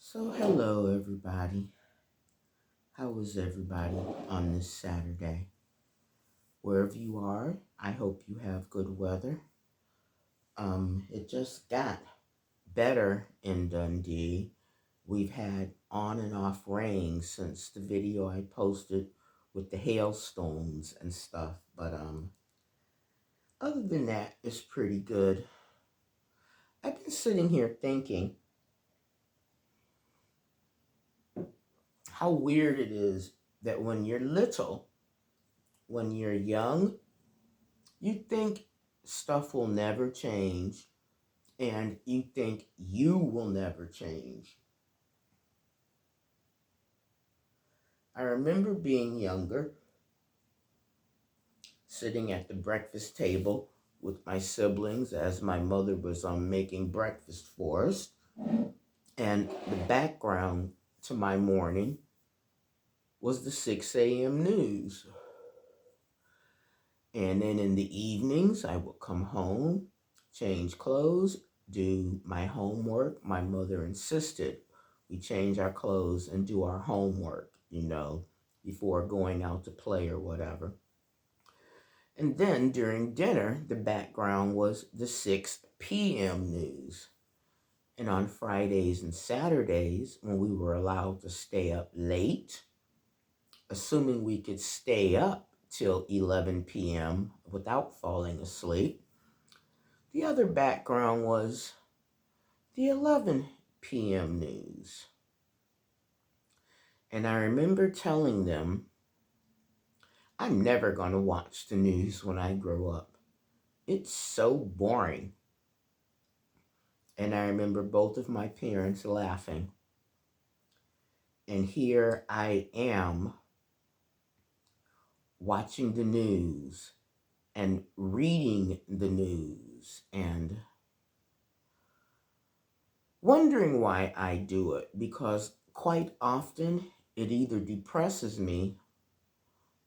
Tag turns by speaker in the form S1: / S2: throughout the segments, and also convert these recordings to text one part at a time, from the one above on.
S1: So, hello everybody. How is everybody on this Saturday? Wherever you are, I hope you have good weather. It just got better in Dundee. We've had on and off rain since the video I posted with the hailstones and stuff, but other than that, it's pretty good. I've been sitting here thinking how weird it is that when you're little, when you're young, you think stuff will never change and you think you will never change. I remember being younger, sitting at the breakfast table with my siblings as my mother was making breakfast for us. And the background to my morning was the 6 a.m. news. And then in the evenings, I would come home, change clothes, do my homework. My mother insisted we change our clothes and do our homework, before going out to play or whatever. And then during dinner, the background was the 6 p.m. news. And on Fridays and Saturdays, when we were allowed to stay up late, assuming we could stay up till 11 p.m. without falling asleep, the other background was the 11 p.m. news. And I remember telling them, I'm never going to watch the news when I grow up. It's so boring. And I remember both of my parents laughing. And here I am watching the news and reading the news and wondering why I do it, because quite often it either depresses me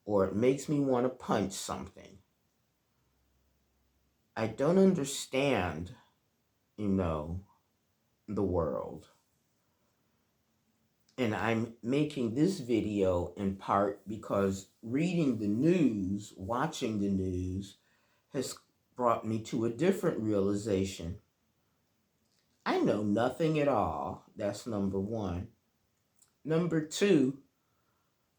S1: or it makes me want to punch something. I don't understand, the world. And I'm making this video in part because reading the news, watching the news, has brought me to a different realization. I know nothing at all. That's number one. Number two,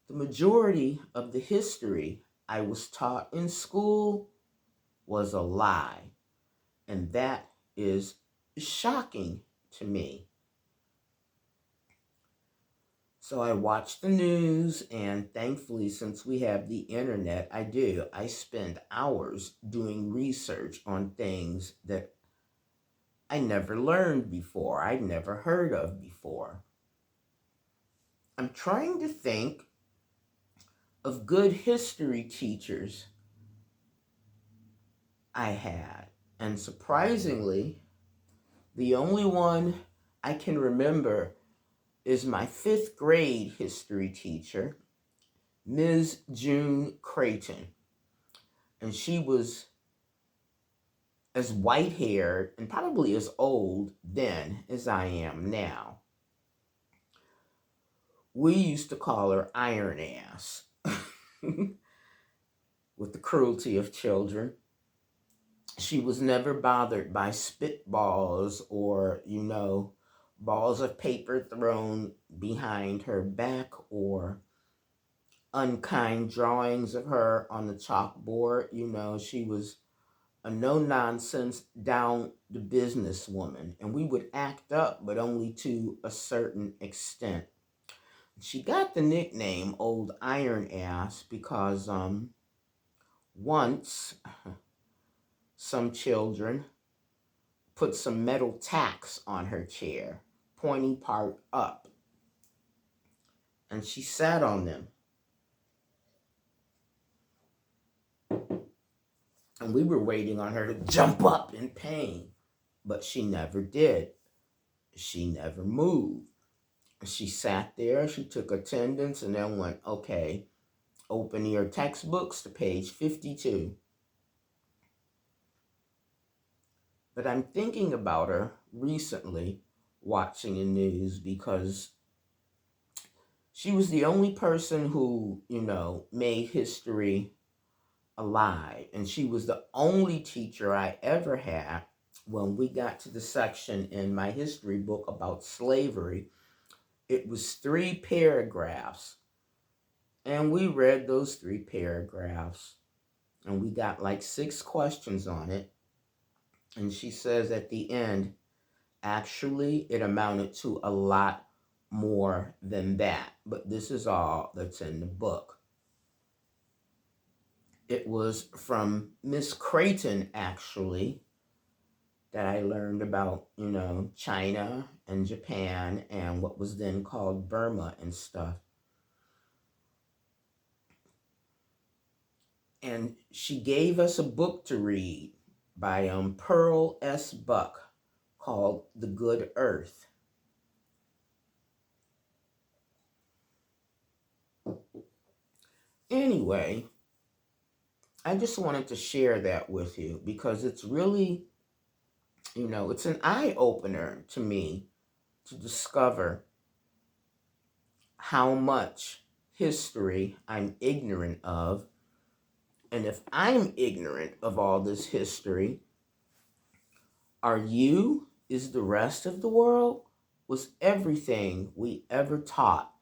S1: the majority of the history I was taught in school was a lie. And that is shocking to me. So I watch the news, and thankfully, since we have the internet, I spend hours doing research on things that I never learned before, I'd never heard of before. I'm trying to think of good history teachers I had. And surprisingly, the only one I can remember is my 5th grade history teacher, Ms. June Creighton. And she was as white-haired and probably as old then as I am now. We used to call her Iron Ass with the cruelty of children. She was never bothered by spitballs or, balls of paper thrown behind her back or unkind drawings of her on the chalkboard. She was a no-nonsense, down-to-business woman. And we would act up, but only to a certain extent. She got the nickname Old Iron Ass because once some children put some metal tacks on her chair, pointy part up, and she sat on them. And we were waiting on her to jump up in pain, but she never did. She never moved. She sat there, she took attendance, and then went, okay, open your textbooks to page 52. But I'm thinking about her recently watching the news because she was the only person who, made history alive. And she was the only teacher I ever had when we got to the section in my history book about slavery. It was 3 paragraphs. And we read those 3 paragraphs. And we got like 6 questions on it. And she says at the end, actually, it amounted to a lot more than that. But this is all that's in the book. It was from Miss Creighton, actually, that I learned about, China and Japan and what was then called Burma and stuff. And she gave us a book to read by Pearl S. Buck called The Good Earth. Anyway, I just wanted to share that with you because it's really, it's an eye-opener to me to discover how much history I'm ignorant of. And if I'm ignorant of all this history, are you? Is the rest of the world? Was everything we ever taught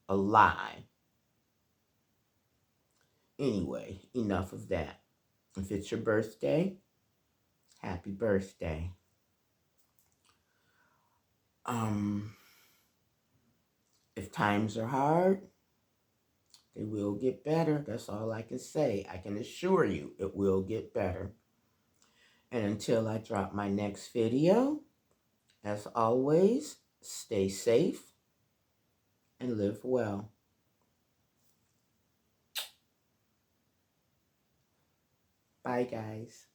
S1: a lie? Anyway, enough of that. If it's your birthday, happy birthday. If times are hard, they will get better. That's all I can say. I can assure you it will get better. And until I drop my next video, as always, stay safe and live well. Bye, guys.